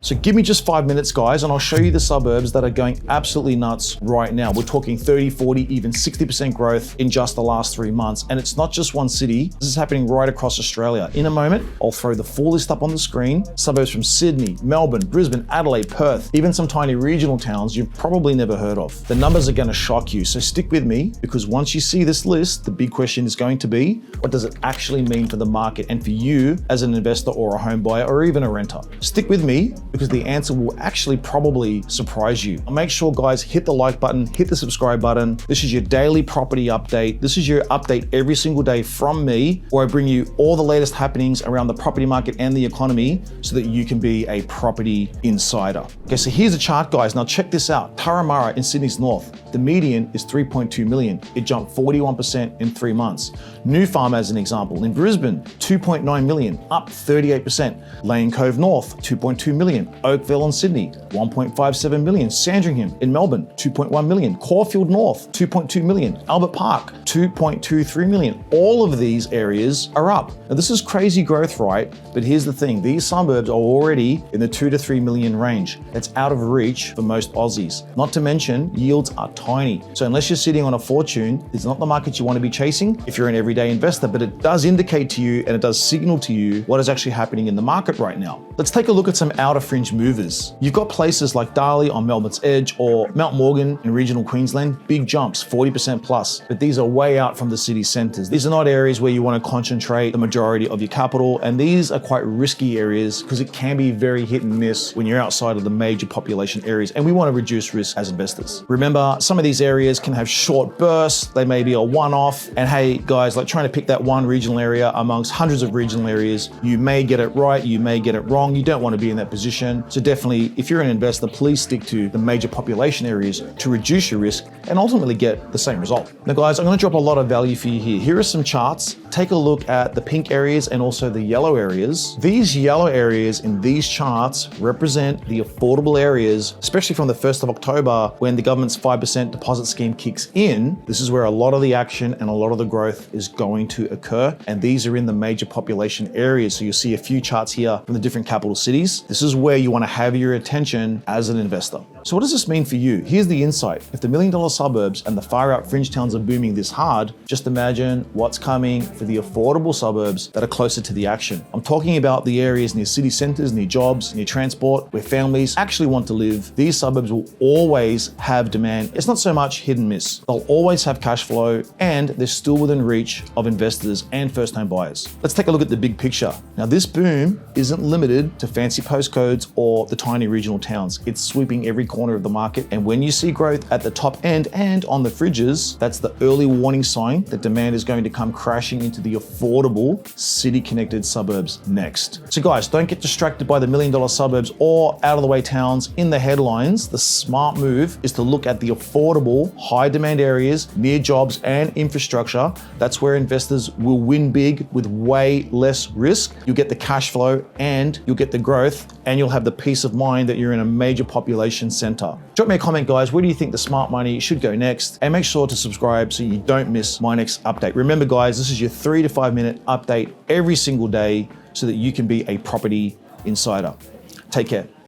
So give me just 5 minutes, guys, and I'll show you the suburbs that are going absolutely nuts right now. We're talking 30, 40, even 60% growth in just the last 3 months. And it's not just one city. This is happening right across Australia. In a moment, I'll throw the full list up on the screen. Suburbs from Sydney, Melbourne, Brisbane, Adelaide, Perth, even some tiny regional towns you've probably never heard of. The numbers are going to shock you. So stick with me, because once you see this list, the big question is going to be, what does it actually mean for the market and for you as an investor or a home buyer or even a renter? Stick with me, because the answer will actually probably surprise you. I'll make sure, guys, hit the like button, hit the subscribe button. This is your daily property update. This is your update every single day from me, where I bring you all the latest happenings around the property market and the economy so that you can be a property insider. Okay, so here's a chart, guys. Now check this out. Turramurra in Sydney's north. The median is 3.2 million. It jumped 41% in 3 months. New Farm, as an example, in Brisbane, 2.9 million, up 38%. Lane Cove North, 2.2 million. Oakville in Sydney, 1.57 million. Sandringham in Melbourne, 2.1 million. Caulfield North, 2.2 million. Albert Park, 2.23 million. All of these areas are up. Now this is crazy growth, right? But here's the thing, these suburbs are already in the 2 to 3 million range. That's out of reach for most Aussies. Not to mention, yields are tiny. So unless you're sitting on a fortune, it's not the market you want to be chasing if you're an everyday investor, but it does indicate to you and it does signal to you what is actually happening in the market right now. Let's take a look at some outer fringe movers. You've got places like Darley on Melbourne's edge or Mount Morgan in regional Queensland, big jumps, 40% plus, but these are way out from the city centres. These are not areas where you want to concentrate the majority of your capital, and these are quite risky areas because it can be very hit and miss when you're outside of the major population areas, and we want to reduce risk as investors. Remember, some of these areas can have short bursts, they may be a one-off, and hey guys, like trying to pick that one regional area amongst hundreds of regional areas, you may get it right, you may get it wrong, you don't want to be in that position. So definitely, if you're an investor, please stick to the major population areas to reduce your risk and ultimately get the same result. Now guys, I'm going to drop a lot of value for you here. Here are some charts. Take a look at the pink areas and also the yellow areas. These yellow areas in these charts represent the affordable areas, especially from the 1st of October when the government's 5% deposit scheme kicks in. This is where a lot of the action and a lot of the growth is going to occur. And these are in the major population areas. So you'll see a few charts here from the different capital cities. This is where you want to have your attention as an investor. So what does this mean for you? Here's the insight. If the $1 million suburbs and the far out fringe towns are booming this hard, just imagine what's coming for the affordable suburbs that are closer to the action. I'm talking about the areas near city centers, near jobs, near transport, where families actually want to live. These suburbs will always have demand. It's not so much hit and miss. They'll always have cash flow, and they're still within reach of investors and first home buyers. Let's take a look at the big picture. Now this boom isn't limited to fancy postcodes or the tiny regional towns. It's sweeping every corner of the market. And when you see growth at the top end and on the fridges, that's the early warning sign that demand is going to come crashing into the affordable city connected suburbs next. So guys, don't get distracted by the $1 million suburbs or out of the way towns in the headlines. The smart move is to look at the affordable, high demand areas near jobs and infrastructure. That's where investors will win big with way less risk. You'll get the cash flow and you'll get the growth, and you'll have the peace of mind that you're in a major population center. Drop me a comment, guys. Where do you think the smart money should go next? And make sure to subscribe so you don't miss my next update. Remember, guys, this is your 3 to 5 minute update every single day so that you can be a property insider. Take care.